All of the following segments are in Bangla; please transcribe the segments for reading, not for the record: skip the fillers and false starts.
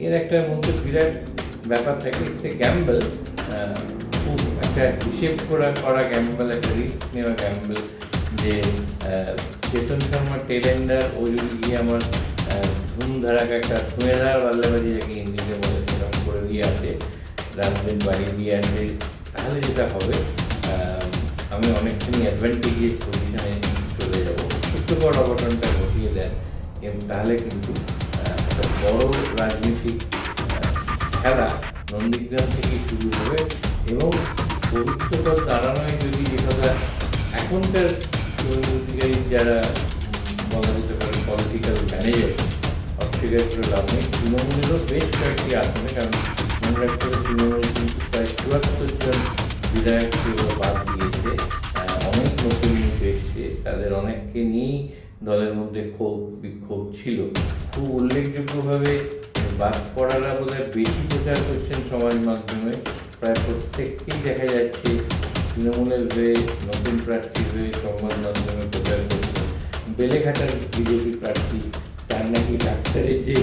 এর একটা মধ্যে বিরাট ব্যাপার থাকে, ইটস এ গ্যাম্বল, খুব একটা হিসেব করা গ্যাম্বল, একটা রিস্ক নেওয়া গ্যাম্বল যে চেতন শর্মার টেলেন্ডার ও যদি গিয়ে আমার ধুমধারাকে একটা ধুঁয়েধার বাল্যবাজি যাকে হিন্দিতে বলে সেরকম করে দিয়ে আসে, রানবেন বাড়িয়ে দিয়ে আসে, তাহলে যেটা হবে আমি অনেকখানি অ্যাডভান্টেজিয়াস পজিশনে চলে যাবো। সত্যকর অঘটনটা ঘটিয়ে দেন এবং তাহলে কিন্তু একটা বড় রাজনীতিক খেলা নন্দীগ্রাম থেকে শুরু হবে এবং পবিত্রপদ দাঁড়ানোয় যদি যে কথা এখনকার অধিকারী যারা বলা যেতে পারে পলিটিক্যাল ম্যানেজার অস্বীকার করে লাভ নেই। তৃণমূলেরও বেশ কয়েকটি আসনে, কারণ মনে রাখতে হবে তৃণমূল কিন্তু প্রায় ৭৪ জন বিধায়ককে বাদ দিয়েছে, অনেক নতুন মুখ এসছে, তাদের অনেককে নিয়েই দলের মধ্যে ক্ষোভ বিক্ষোভ ছিল। খুব উল্লেখযোগ্যভাবে বাদ পড়ারা বোধহয় বেশি প্রচার করছেন সমাজ মাধ্যমে, প্রায় প্রত্যেককেই দেখা যাচ্ছে তৃণমূলের হয়ে নতুন প্রার্থী হয়ে সংবাদ মাধ্যমে প্রচার করছেন। বেলেঘাটার বিজেপি প্রার্থী, তার নাকি ডাক্তারের যে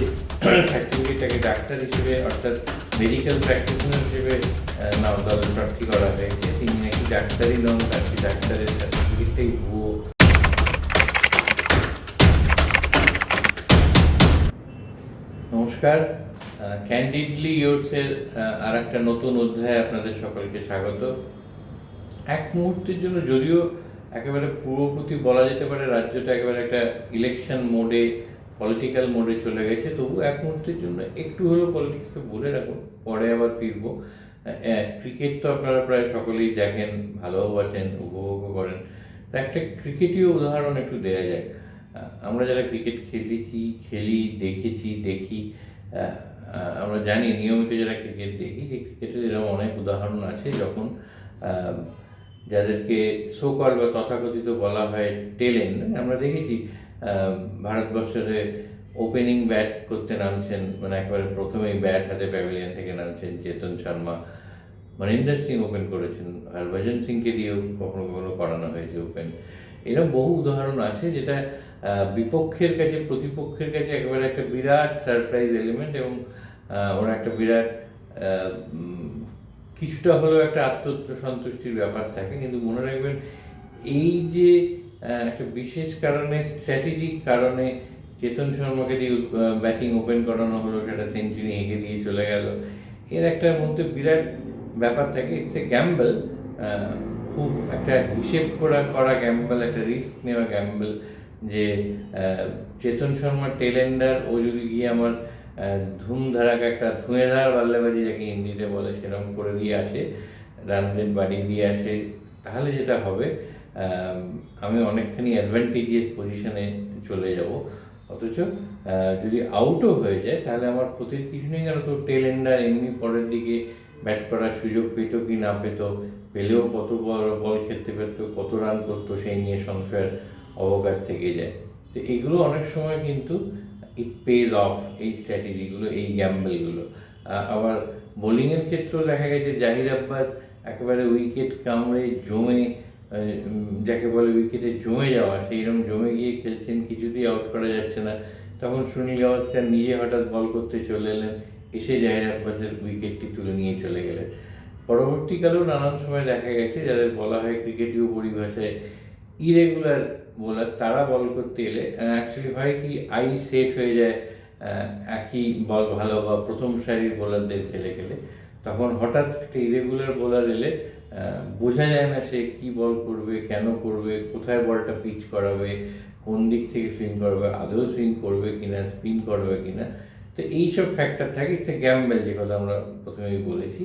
সার্টিফিকেটটাকে ডাক্তার হিসেবে অর্থাৎ মেডিকেল প্র্যাকটিশনার হিসেবে দলের প্রার্থী করা হয়েছে, তিনি নাকি ডাক্তারই নন, তার ডাক্তারের সার্টিফিকেটটাই ভুয়ো। নমস্কার, ক্যান্ডিডলি ইয়োরসের আর একটা নতুন অধ্যায়ে আপনাদের সকলকে স্বাগত। এক মুহূর্তের জন্য, যদিও একেবারে পূর্ববর্তী বলা যেতে পারে রাজ্যটা একেবারে একটা ইলেকশন মোডে, পলিটিক্যাল মোডে চলে গেছে, তবু এক মুহূর্তের জন্য একটু হলেও পলিটিক্সকে বলে রাখুন, পরে আবার ফিরবো। ক্রিকেট তো আপনারা প্রায় সকলেই দেখেন, ভালোবাসেন, উপভোগও করেন, তা একটা ক্রিকেটীয় উদাহরণ একটু দেওয়া যায়। আমরা যারা ক্রিকেট খেলি, দেখি, আমরা জানি নিয়মিত যারা ক্রিকেট দেখি যে ক্রিকেটের এরকম অনেক উদাহরণ আছে যখন যাদেরকে সোকল বা তথাকথিত বলা হয় টেলেন্ড, আমরা দেখেছি ভারতবর্ষের ওপেনিং ব্যাট করতে নামছেন, মানে একেবারে প্রথমেই ব্যাট হাতে প্যাভিলিয়ন থেকে নামছেন চেতন শর্মা, মনিন্দর সিং ওপেন করেছেন, হরভজন সিংকে দিয়েও কখনো কখনো করানো হয়েছে ওপেন। এরকম বহু উদাহরণ আছে যেটা বিপক্ষের কাছে, প্রতিপক্ষের কাছে একেবারে একটা বিরাট সারপ্রাইজ এলিমেন্ট এবং ওরা একটা বিরাট কিছুটা হলেও একটা আত্মসন্তুষ্টির ব্যাপার থাকে। কিন্তু মনে রাখবেন, এই যে একটা বিশেষ কারণে, স্ট্র্যাটেজিক কারণে চেতন শর্মাকে দিয়ে ব্যাটিং ওপেন করানো হলো, সেটা সেঞ্চুরি এঁকে দিয়ে চলে গেল, এর একটা মধ্যে বিরাট ব্যাপার থাকে, ইটস এ গ্যাম্বল, খুব একটা হিসেব করা গ্যাম্বল, একটা রিস্ক নেওয়া গ্যাম্বল যে চেতন শর্মার টেলেন্ডার ও যদি গিয়ে আমার ধুমধারাকে একটা ধুঁয়েধার বাল্যবাজি যাকে হিন্দিতে বলে সেরকম করে দিয়ে আসে, রানবেন বাড়িয়ে দিয়ে আসে, তাহলে যেটা হবে আমি অনেকখানি অ্যাডভান্টেজিয়াস পজিশনে চলে যাব। অথচ যদি আউটও হয়ে যায় তাহলে আমার ক্ষতির কিছু নেই, কারণ তো টেলেন্ডার এমনি পরের দিকে ব্যাট করার সুযোগ পেত কি না পেলেও কত বল খেলতে পারতো, কত রান করতো, সেই নিয়ে সংশয়ের অবকাশ থেকে যায়। তো এগুলো অনেক সময় কিন্তু ইট পেজ অফ, এই স্ট্র্যাটেজিগুলো, এই গ্যাম্বলগুলো। আবার বোলিংয়ের ক্ষেত্রেও দেখা গেছে জাহির আব্বাস একেবারে উইকেট কামড়ে জমে, যাকে বলে উইকেটে জমে যাওয়া, সেইরকম জমে গিয়ে খেলছেন, কিছুতেই আউট করা যাচ্ছে না, তখন সুনীল গাভাস্কর নিজে হঠাৎ বল করতে চলে এলেন, এসে জাহির আব্বাসের উইকেটটি তুলে নিয়ে চলে গেলেন। পরবর্তীকালেও নানান সময় দেখা গেছে যাদের বলা হয় ক্রিকেটীয় পরিভাষায় ইরেগুলার বোলার, তারা বল করতে এলে অ্যাকচুয়ালি হয় কি, আই সেট হয়ে যায় একই বল ভালো বা প্রথম সারির বোলারদের খেলে, তখন হঠাৎ একটা ইরেগুলার বোলার এলে বোঝা যায় না সে কী বল করবে, কেন করবে, কোথায় বলটা পিচ করাবে, কোন দিক থেকে সুইং করবে, আদৌ সুইং করবে কিনা, স্পিন করবে কিনা। তো এইসব ফ্যাক্টর থাকে, ইটস এ গ্যাম্বল, যে কথা আমরা প্রথমেই বলেছি।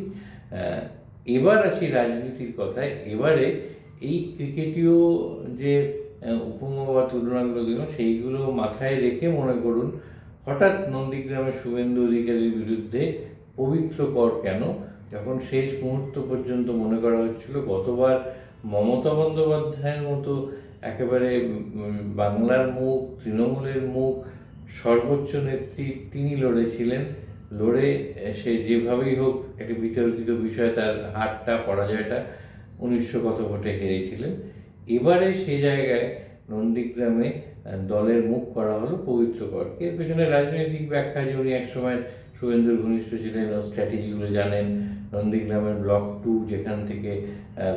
এবার আসি রাজনীতির কথায়। এবারে এই ক্রিকেটীয় যে উপমা বা তুলনাগুলো দিল, সেইগুলো মাথায় রেখে মনে করুন হঠাৎ নন্দীগ্রামের শুভেন্দু অধিকারীর বিরুদ্ধে পবিত্র কর কেন, যখন শেষ মুহূর্ত পর্যন্ত মনে করা হচ্ছিল গতবার মমতা বন্দ্যোপাধ্যায়ের মতো একেবারে বাংলার মুখ, তৃণমূলের মুখ, সর্বোচ্চ নেত্রী, তিনি লড়েছিলেন, লড়ে সে যেভাবেই হোক একটি বিতর্কিত বিষয়, তার হারটা, পরাজয়টা ১৯০০ কত ভোটে হেরেছিলেন। এবারে সে জায়গায় নন্দীগ্রামে দলের মুখ করা হলো পবিত্র করকে। এর পেছনে রাজনৈতিক ব্যাখ্যা যে উনি একসময় শুভেন্দুর ঘনিষ্ঠ ছিলেন ও স্ট্র্যাটেজিগুলো জানেন। নন্দীগ্রামের ব্লক 2 যেখান থেকে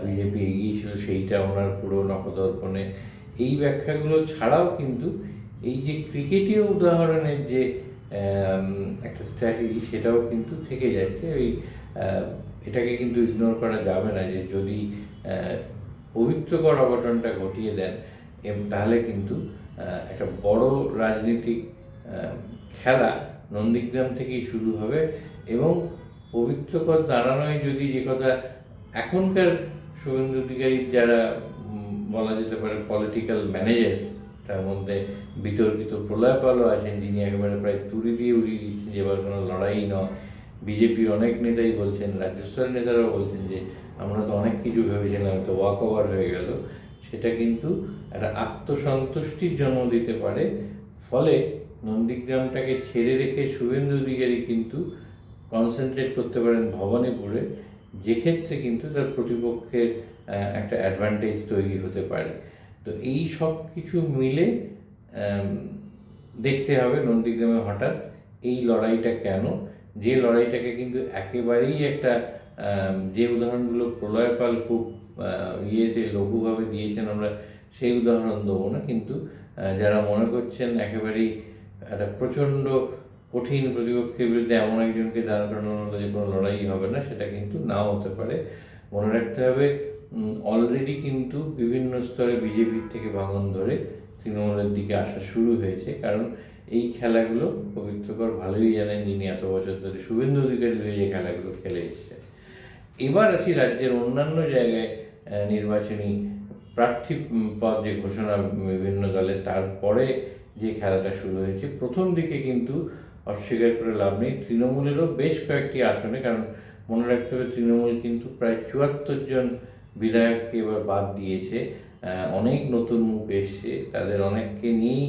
বিজেপি এগিয়েছিল সেইটা ওনার পুরো নখদর্পণে। এই ব্যাখ্যাগুলো ছাড়াও কিন্তু এই যে ক্রিকেটীয় উদাহরণের যে একটা স্ট্র্যাটেজি, সেটাও কিন্তু থেকে যাচ্ছে। এটাকে কিন্তু ইগনোর করা যাবে না যে যদি পবিত্রকর অঘটনটা ঘটিয়ে দেন তাহলে কিন্তু একটা বড় রাজনীতিক খেলা নন্দীগ্রাম থেকেই শুরু হবে। এবং পবিত্রকর দাঁড়ানোয় যদি যে কথা এখনকার শুভেন্দু অধিকারীর যারা বলা যেতে পারে পলিটিক্যাল ম্যানেজার্স, তার মধ্যে বিতর্কিত প্রলয় পালও আছেন, যিনি একেবারে প্রায় তুড়ি দিয়ে উড়িয়ে দিচ্ছেন যে এবার কোনো লড়াই নয়। বিজেপির অনেক নেতাই বলছেন, রাজ্যস্তরের নেতারাও বলছেন যে আমরা তো অনেক কিছু ভেবেছিলাম, তো ওয়াক ওভার হয়ে গেল। সেটা কিন্তু একটা আত্মসন্তুষ্টির জন্ম দিতে পারে। ফলে নন্দীগ্রামটাকে ছেড়ে রেখে শুভেন্দু অধিকারী কিন্তু কনসেন্ট্রেট করতে পারেন ভবানীপুরে, যেক্ষেত্রে কিন্তু তার প্রতিপক্ষের একটা অ্যাডভান্টেজ তৈরি হতে পারে। তো এই সব কিছু মিলে দেখতে হবে নন্দীগ্রামে হঠাৎ এই লড়াইটা কেন, যে লড়াইটাকে কিন্তু একেবারেই একটা যে উদাহরণগুলো প্রলয় পাল খুব লঘুভাবে দিয়েছেন, আমরা সেই উদাহরণ দেবো না, কিন্তু যারা মনে করছেন একেবারেই একটা প্রচণ্ড কঠিন প্রতিপক্ষের বিরুদ্ধে এমন একজনকে দাঁড় করানো হলো যে কোনো লড়াই হবে না, সেটা কিন্তু নাও হতে পারে। মনে রাখতে হবে অলরেডি কিন্তু বিভিন্ন স্তরে বিজেপির থেকে ভাঙন ধরে তৃণমূলের দিকে আসা শুরু হয়েছে। কারণ এই খেলাগুলো পবিত্রকর ভালোই জানেন, যিনি এত বছর ধরে শুভেন্দু অধিকারী হয়ে যে খেলাগুলো খেলে এসেছে। এবার আসি রাজ্যের অন্যান্য জায়গায় নির্বাচনী প্রার্থী পদ যে ঘোষণা বিভিন্ন দলের, তারপরে যে খেলাটা শুরু হয়েছে। প্রথম দিকে কিন্তু অস্বীকার করে লাভ নেই, তৃণমূলেরও বেশ কয়েকটি আসনে, কারণ মনে রাখতে হবে তৃণমূল কিন্তু প্রায় ৭৪ জন বিধায়ককে এবার বাদ দিয়েছে। অনেক নতুন মুখ এসছে, তাদের অনেককে নিয়েই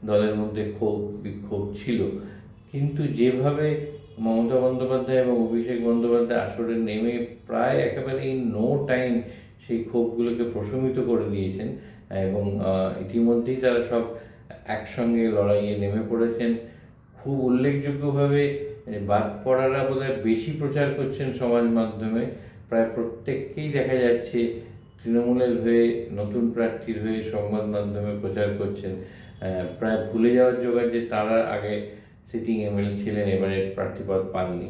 দলের মধ্যে ক্ষোভ বিক্ষোভ ছিল। কিন্তু যেভাবে মমতা বন্দ্যোপাধ্যায় এবং অভিষেক বন্দ্যোপাধ্যায় আসরে নেমে প্রায় একেবারে ইন নো টাইম সেই ক্ষোভগুলোকে প্রশমিত করে দিয়েছেন, এবং ইতিমধ্যেই তারা সব একসঙ্গে লড়াইয়ে নেমে পড়েছেন। খুব উল্লেখযোগ্যভাবে বাদ পড়ারা বোধহয় বেশি প্রচার করছেন সমাজ মাধ্যমে, প্রায় প্রত্যেককেই দেখা যাচ্ছে তৃণমূলের হয়ে, নতুন প্রার্থীর হয়ে সংবাদ মাধ্যমে প্রচার করছেন। প্রায় ভুলে যাওয়ার জোগাড় যে তারা আগে সিটিং এমএলএ ছিলেন, এবারে প্রার্থীপদ পাননি।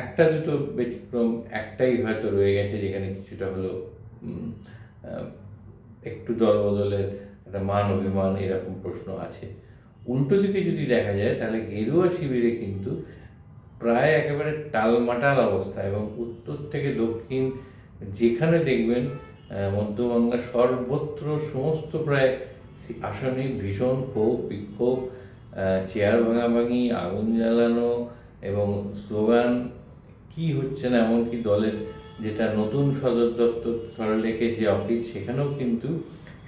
একটা দুটো ব্যতিক্রম একটাই হয়তো রয়ে গেছে, যেখানে কিছুটা হলো একটু দলবদলের একটা মান অভিমান এরকম প্রশ্ন আছে। উল্টো দিকে যদি দেখা যায় তাহলে গেরুয়া শিবিরে কিন্তু প্রায় একেবারে টালমাটাল অবস্থা, এবং উত্তর থেকে দক্ষিণ যেখানে দেখবেন মধ্যবাংলা সর্বত্র সমস্ত প্রায় আসনে ভীষণ ক্ষোভ বিক্ষোভ, চেয়ার ভাঙাভাঙি, আগুন জ্বালানো এবং স্লোগান। কি হচ্ছে না, এমনকি দলের যেটা নতুন সদর দপ্তর সরলেকের যে অফিস, সেখানেও কিন্তু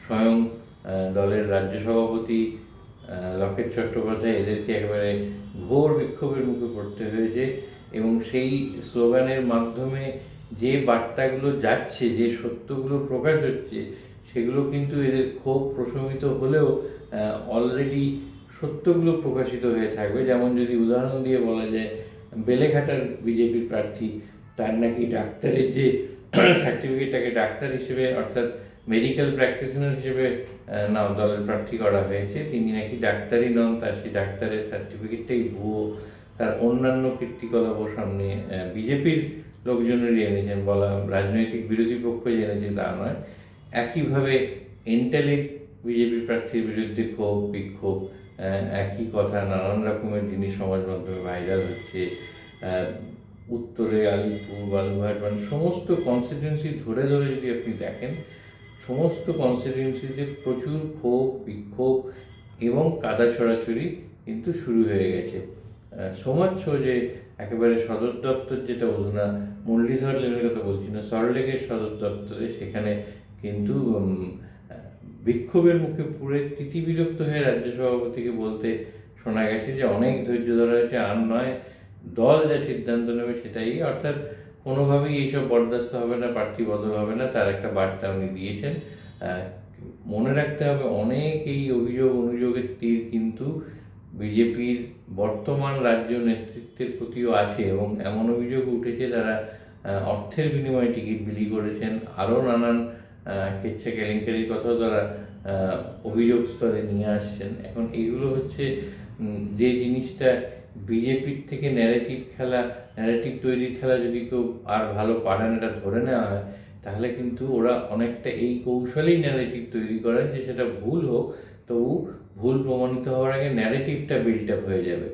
স্বয়ং দলের রাজ্য সভাপতি লকেট চট্টোপাধ্যায় এদেরকে একেবারে ঘোর বিক্ষোভের মুখে পড়তে হয়েছে। এবং সেই স্লোগানের মাধ্যমে যে বার্তাগুলো যাচ্ছে, যে সত্যগুলো প্রকাশ হচ্ছে, সেগুলো কিন্তু এদের ক্ষোভ প্রশমিত হলেও অলরেডি সত্যগুলো প্রকাশিত হয়ে থাকবে। যেমন যদি উদাহরণ দিয়ে বলা যায়, বেলেঘাটার বিজেপির প্রার্থী, তার নাকি ডাক্তারের যে সার্টিফিকেটটাকে ডাক্তার হিসেবে, অর্থাৎ মেডিকেল প্র্যাকটিশনার হিসেবে নাম দলের প্রার্থী করা হয়েছে, তিনি নাকি ডাক্তারই নন, তার সেই ডাক্তারের সার্টিফিকেটটাই ভুয়ো। তার অন্যান্য কীর্তিকলাপও সামনে বিজেপির লোকজনেরই এনেছেন, বলা রাজনৈতিক বিরোধী পক্ষ জেনেছে তা নয়। একইভাবে এন্টালি বিজেপি প্রার্থীর বিরুদ্ধে ক্ষোভ বিক্ষোভ, একই কথা, নানান রকমের জিনিস সমাজ মাধ্যমে ভাইরাল হচ্ছে। উত্তরে আলিপুর, বালুরঘাট, মানে সমস্ত কনস্টিটিউয়েন্সি ধরে ধরে যদি আপনি দেখেন, সমস্ত কনস্টিটিউয়েন্সিতে প্রচুর ক্ষোভ বিক্ষোভ এবং কাদা ছড়াছড়ি কিন্তু শুরু হয়ে গেছে। সমাজ যে একেবারে সদর দপ্তর, যেটা অধুনা মুরলীধর লেনের কথা বলছি না, সরলেকের সদর দপ্তরে, সেখানে কিন্তু বিক্ষোভের মুখে পুরে তিতিবিরক্ত হয়ে রাজ্য সভাপতিকে বলতে শোনা গেছে যে অনেক ধৈর্য ধরা হয়েছে, আর নয়, দল যা সিদ্ধান্ত নেবে সেটাই, অর্থাৎ কোনোভাবেই এইসব বরদাস্ত হবে না, প্রার্থী বদল হবে না, তার একটা বার্তা উনি দিয়েছেন। মনে রাখতে হবে অনেক এই অভিযোগ অনুযোগের তীর কিন্তু বিজেপির বর্তমান রাজ্য নেতৃত্বের প্রতিও আছে, এবং এমন অভিযোগ উঠেছে তারা অর্থের বিনিময়ে টিকিট বিলি করেছেন। আরও নানান কেচ্ছা কেলেঙ্কারির কথাও তারা অভিযোগ স্তরে নিয়ে আসছেন। এখন এগুলো হচ্ছে যে জিনিসটা বিজেপির থেকে ন্যারেটিভ তৈরির খেলা যদি কেউ আর ভালো পারেন এটা ধরে নেওয়া হয়, তাহলে কিন্তু ওরা অনেকটা এই কৌশলেই ন্যারেটিভ তৈরি করেন যে সেটা ভুল হোক, তবু ভুল প্রমাণিত হওয়ার আগে ন্যারেটিভটা বিল্ড আপ হয়ে যাবে।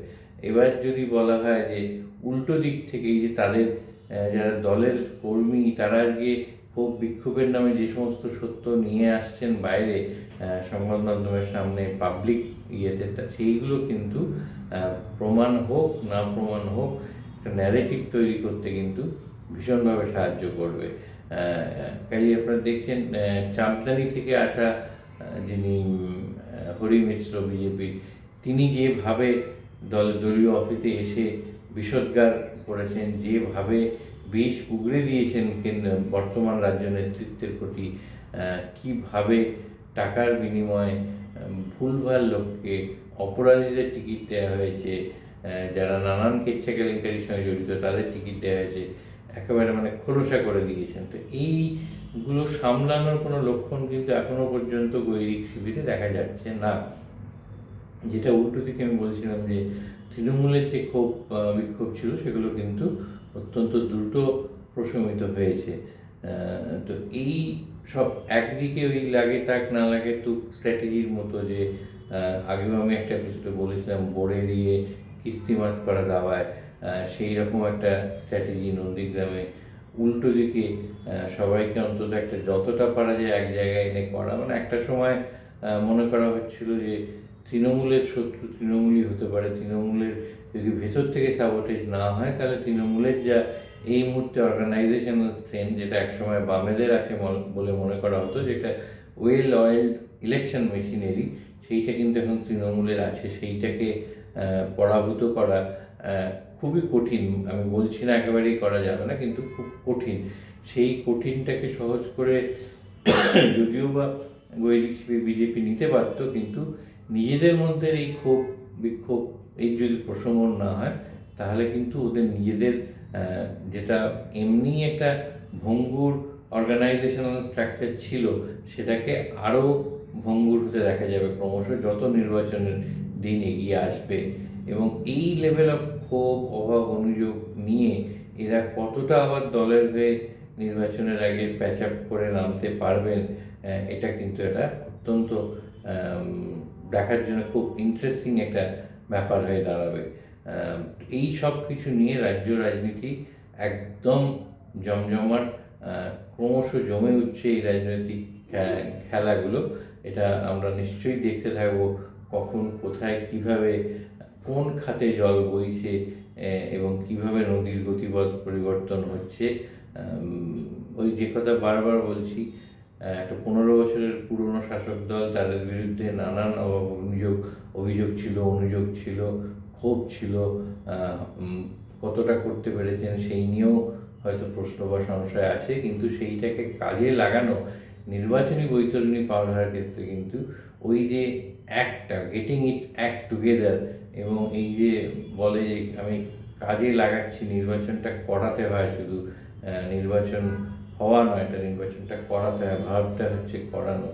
এবার যদি বলা হয় যে উল্টো দিক থেকে এই যে তাদের যারা দলের কর্মী তারা আজকে ক্ষোভ বিক্ষোভের নামে যে সমস্ত সত্য নিয়ে আসছেন বাইরে সংবাদ মাধ্যমের সামনে পাবলিক ইয়েতে, সেইগুলো কিন্তু প্রমাণ হোক না প্রমাণ হোক একটা ন্যারেটিভ তৈরি করতে কিন্তু ভীষণভাবে সাহায্য করবে। কাজে আপনারা দেখছেন চাঁদদানি থেকে আসা যিনি হরি মিশ্র বিজেপির, তিনি যেভাবে দলীয় অফিসে এসে বিষোদ্গার করেছেন, যেভাবে বিষ উগড়ে দিয়েছেন বর্তমান রাজ্য নেতৃত্বের প্রতি, কিভাবে টাকার বিনিময়ে ভুলভাল লোককে, অপরাধীদের টিকিট দেওয়া হয়েছে, যারা নানান কেচ্ছা কেলেঙ্কারির সঙ্গে জড়িত তাদের টিকিট দেওয়া হয়েছে, একেবারে মানে খোলসা করে দিয়েছেন। তো এইগুলো সামলানোর কোনো লক্ষণ কিন্তু এখনো পর্যন্ত গৈরিক শিবিরে দেখা যাচ্ছে না। যেটা উল্টো দিকে আমি বলছিলাম যে তৃণমূলের যে বিক্ষোভ ছিল সেগুলো কিন্তু অত্যন্ত দ্রুত প্রশমিত হয়েছে। তো এই সব একদিকে ওই লাগে তাক না লাগে তুক স্ট্র্যাটেজির মতো, যে আগেও আমি একটা এপিসোডে বলেছিলাম বোর্ডে দিয়ে কিস্তিমাত করা দাওয়ায়, সেই রকম একটা স্ট্র্যাটেজি নন্দীগ্রামে উল্টো দিকে সবাইকে অন্তত একটা যতটা পারা যায় এক জায়গায় এনে করা। মানে একটা সময় মনে করা হচ্ছিল যে তৃণমূলের শত্রু তৃণমূলই হতে পারে, তৃণমূলের যদি ভেতর থেকে সাবোটেজ না হয় তাহলে তৃণমূলের যা এই মুহূর্তে অর্গানাইজেশনাল স্ট্রেন্থ, যেটা একসময় বামেদের আছে বলে মনে করা হতো, যেটা ওয়েল অয়েলড ইলেকশন মেশিনারি, সেইটা কিন্তু এখন তৃণমূলের আছে। সেইটাকে পরাভূত করা খুবই কঠিন। আমি বলছি না একেবারেই করা যাবে না, কিন্তু খুব কঠিন। সেই কঠিনটাকে সহজ করে যদিও বা গৈরিক শিবির বিজেপি নিতে পারত, কিন্তু নিজেদের মধ্যে এই ক্ষোভ বিক্ষোভ এই যদি প্রশমন না হয়, তাহলে কিন্তু ওদের নিজেদের যেটা এমনি একটা ভঙ্গুর অর্গানাইজেশনাল স্ট্রাকচার ছিল, সেটাকে আরও ভঙ্গুর হতে দেখা যাবে ক্রমশ যত নির্বাচনের দিন এগিয়ে আসবে। এবং এই লেভেল অফ ক্ষোভ, অভাব, অনুযোগ নিয়ে এরা কতটা আবার দলের হয়ে নির্বাচনের আগে প্যাচ আপ করে নামতে পারবেন, এটা কিন্তু এটা অত্যন্ত দেখার জন্য খুব ইন্টারেস্টিং একটা ব্যাপার হয়ে দাঁড়াবে। এই সব কিছু নিয়ে রাজ্য রাজনীতি একদম জমজমাট, ক্রমশ জমে উঠছে এই রাজনৈতিক খেলাগুলো। এটা আমরা নিশ্চয়ই দেখতে থাকবো কখন কোথায় কিভাবে কোন খাতে জল বইছে এবং কিভাবে নদীর গতিপথ পরিবর্তন হচ্ছে। ওই যে কথা বারবার বলছি, একটা 15 বছরের পুরনো শাসক দল, তাদের বিরুদ্ধে নানান অভিযোগ ছিল, অনুযোগ ছিল, ক্ষোভ ছিল, কতটা করতে পেরেছেন সেই নিয়েও হয়তো প্রশ্ন বা সংশয় আছে। কিন্তু সেইটাকে কাজে লাগানো নির্বাচনী বৈতরণী পার হওয়ার ক্ষেত্রে কিন্তু ওই যে গেটিং ইটস অ্যাক্ট টুগেদার, এবং এই যে বলে যে আমি কাজে লাগাচ্ছি, নির্বাচনটা করাতে হয়, শুধু নির্বাচন হওয়া নয়, এটা নির্বাচনটা করাতে হয়, ভাবটা হচ্ছে করানো।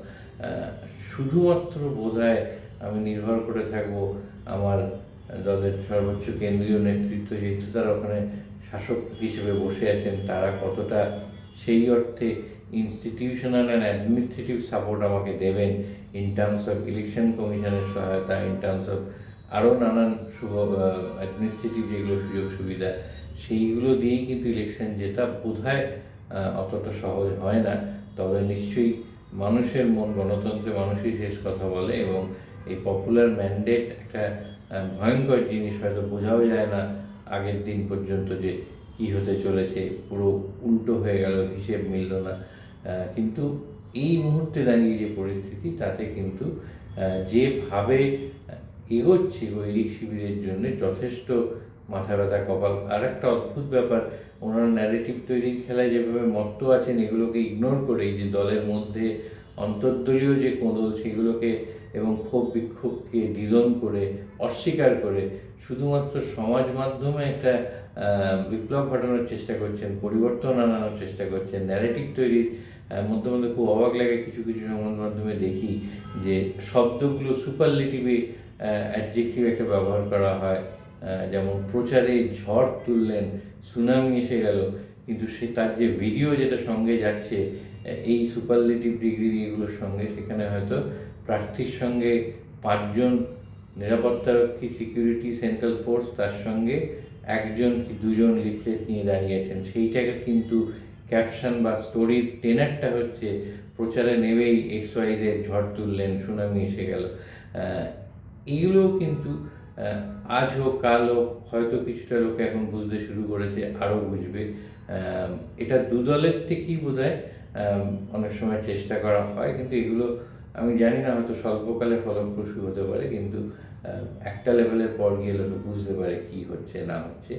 শুধুমাত্র বোধহয় আমি নির্ভর করে থাকবো আমার দলের সর্বোচ্চ কেন্দ্রীয় নেতৃত্ব, যেহেতু তারা ওখানে শাসক হিসেবে বসে আছেন, তারা কতটা সেই অর্থে ইনস্টিটিউশনাল অ্যান্ড অ্যাডমিনিস্ট্রেটিভ সাপোর্ট আমাকে দেবেন, ইন টার্মস অফ ইলেকশন কমিশনের সহায়তা, ইন টার্মস অফ আরও নানান অ্যাডমিনিস্ট্রেটিভ যেগুলো সুযোগ সুবিধা, সেইগুলো দিয়েই কিন্তু ইলেকশন জেতা বোধহয় অতটা সহজ হয় না। তবে নিশ্চয়ই মানুষের মন, গণতন্ত্রে মানুষই শেষ কথা বলে, এবং এই পপুলার ম্যান্ডেট একটা ভয়ঙ্কর জিনিস, হয়তো বোঝাও যায় না আগের দিন পর্যন্ত যে কী হতে চলেছে, পুরো উল্টো হয়ে গেল, হিসেব মিলল না। কিন্তু এই মুহূর্তে দাঁড়িয়ে যে পরিস্থিতি, তাতে কিন্তু যেভাবে এগোচ্ছে গৈরিক শিবিরের জন্য যথেষ্ট মাথা ব্যথা কপাল। আর একটা অদ্ভুত ব্যাপার, ওনারা ন্যারেটিভ তৈরির খেলায় যেভাবে মত্ত আছেন, এগুলোকে ইগনোর করে এই যে দলের মধ্যে অন্তর্দলীয় যে কোঁদল, সেগুলোকে এবং ক্ষোভ বিক্ষোভকে ডিজোন করে, অস্বীকার করে শুধুমাত্র সমাজ মাধ্যমে একটা বিপ্লব ঘটানোর চেষ্টা করছেন, পরিবর্তন আনানোর চেষ্টা করছেন, ন্যারেটিভ তৈরির মধ্যে মধ্যে খুব অবাক লাগে কিছু কিছু সংবাদ মাধ্যমে দেখি যে শব্দগুলো সুপারলেটিভে অ্যাডজেক্টিভ একটা ব্যবহার করা হয়, যেমন প্রচারে ঝড় তুললেন, সুনামি এসে গেল, কিন্তু তার যে ভিডিও যেটা সঙ্গে যাচ্ছে এই সুপারলেটিভ ডিগ্রি এগুলোর সঙ্গে, সেখানে হয়তো প্রার্থীর সঙ্গে 5 জন নিরাপত্তারক্ষী, সিকিউরিটি, সেন্ট্রাল ফোর্স, তার সঙ্গে 1 জন কি 2 জন লিফলেট নিয়ে দাঁড়িয়েছেন। সেইটাকে কিন্তু ক্যাপশন বা স্টোরির টেনারটা হচ্ছে প্রচারে নেবেই XYZ ঝড় তুললেন, সুনামি এসে গেল। এইগুলোও কিন্তু আজ হোক কাল হোক হয়তো কিছুটা লোকে এখন বুঝতে শুরু করেছে, আরও বুঝবে। এটা দুদলের থেকেই বোধহয় অনেক সময় চেষ্টা করা হয়, কিন্তু এগুলো আমি জানি না, হয়তো স্বল্পকালে ফলপ্রসূ হতে পারে, কিন্তু একটা লেভেলের পর গিয়ে লোকে বুঝতে পারে কী হচ্ছে না হচ্ছে।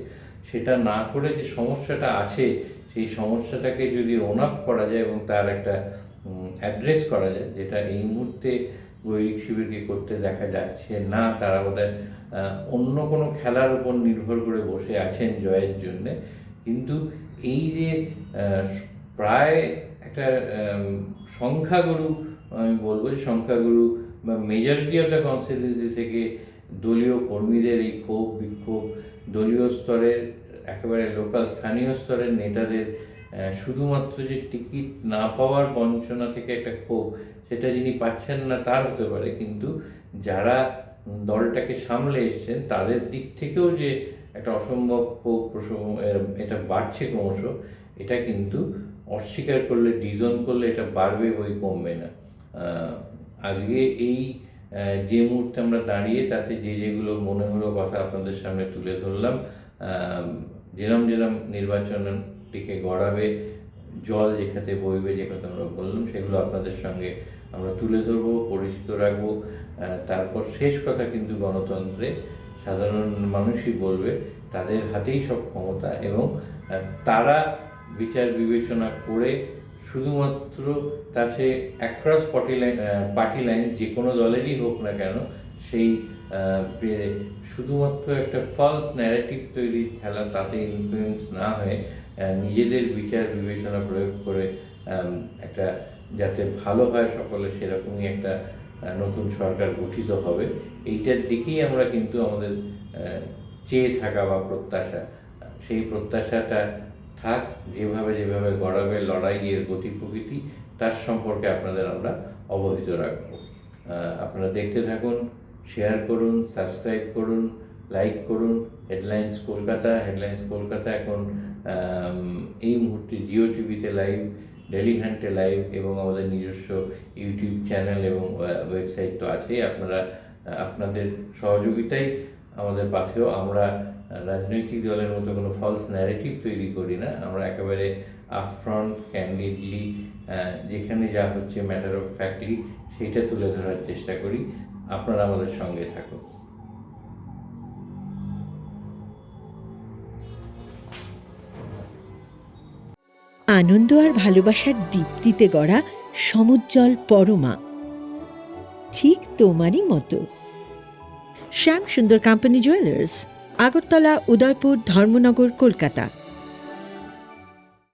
সেটা না করে যে সমস্যাটা আছে সেই সমস্যাটাকে যদি ওন আপ করা যায় এবং তার একটা অ্যাড্রেস করা যায়, যেটা এই মুহূর্তে বৈদিক শিবিরকে করতে দেখা যাচ্ছে না। তারা বোধহয় অন্য কোনো খেলার উপর নির্ভর করে বসে আছেন জয়ের জন্যে। কিন্তু এই যে প্রায় একটা সংখ্যাগুরু, আমি বলবো যে সংখ্যাগুরু বা মেজরিটি অফ দ্য কনস্টিটিউয়েন্সি থেকে দলীয় কর্মীদের এই ক্ষোভ বিক্ষোভ, দলীয় স্তরের একেবারে লোকাল স্থানীয় স্তরের নেতাদের শুধুমাত্র যে টিকিট না পাওয়ার বঞ্চনা থেকে একটা ক্ষোভ, সেটা যিনি পাচ্ছেন না তার হতে পারে, কিন্তু যারা দলটাকে সামলে এসছেন তাদের দিক থেকেও যে একটা অসম্ভব ক্ষোভ এটা বাড়ছে ক্রমশ, এটা কিন্তু অস্বীকার করলে, ডিজন করলে এটা বাড়বে, বই কমবে না। আজকে এই যে মুহূর্তে আমরা দাঁড়িয়ে তাতে যেগুলো মনে হলো কথা আপনাদের সামনে তুলে ধরলাম। যেরম নির্বাচনটিকে গড়াবে, জল যেখানে বইবে, যে কথা আমরা বললাম, সেগুলো আপনাদের সঙ্গে আমরা তুলে ধরবো, পরিচিত রাখবো। তারপর শেষ কথা কিন্তু গণতন্ত্রে সাধারণ মানুষই বলবে, তাদের হাতেই সব ক্ষমতা, এবং তারা বিচার বিবেচনা করে শুধুমাত্র তা সে অ্যাক্রস পার্টি লাইন যে কোনো দলেরই হোক না কেন, সেই শুধুমাত্র একটা ফলস ন্যারেটিভ তৈরির খেলা, তাতে ইনফ্লুয়েন্স না হয়ে নিজেদের বিচার বিবেচনা প্রয়োগ করে একটা যাতে ভালো হয় সকলে, সেরকমই একটা নতুন সরকার গঠিত হবে, এইটার দিকেই আমরা কিন্তু আমাদের চেয়ে থাকা বা প্রত্যাশা, সেই প্রত্যাশাটা থাক। যেভাবে গড়াবে লড়াইয়ের গতি প্রকৃতি, তার সম্পর্কে আপনাদের আমরা অবহিত রাখব। আপনারা দেখতে থাকুন, শেয়ার করুন, সাবস্ক্রাইব করুন, লাইক করুন। হেডলাইন্স কলকাতা এখন এই মুহূর্তে জিও টিভিতে লাইভ, ডেলি হান্টে লাইভ, এবং আমাদের নিজস্ব ইউটিউব চ্যানেল এবং ওয়েবসাইট তো আছেই। আপনাদের সহযোগিতাই আমাদের পাথেও। আমরা রাজনৈতিক দলের মতো কোনো ফলস ন্যারেটিভ তৈরি করি না, আমরা একেবারে আপফ্রন্ট, ক্যান্ডিডলি, যেখানে যা হচ্ছে ম্যাটার অফ ফ্যাক্টলি সেইটা তুলে ধরার চেষ্টা করি। আপনারা আমাদের সঙ্গে থাকুন। আনন্দ আর ভালোবাসার দীপ্তিতে গড়া সমুজ্জ্বল পরমা, ঠিক তোমারই মতো। শ্যাম সুন্দর কোম্পানি জুয়েলার্স, আগরতলা, উদয়পুর, ধর্মনগর, কলকাতা।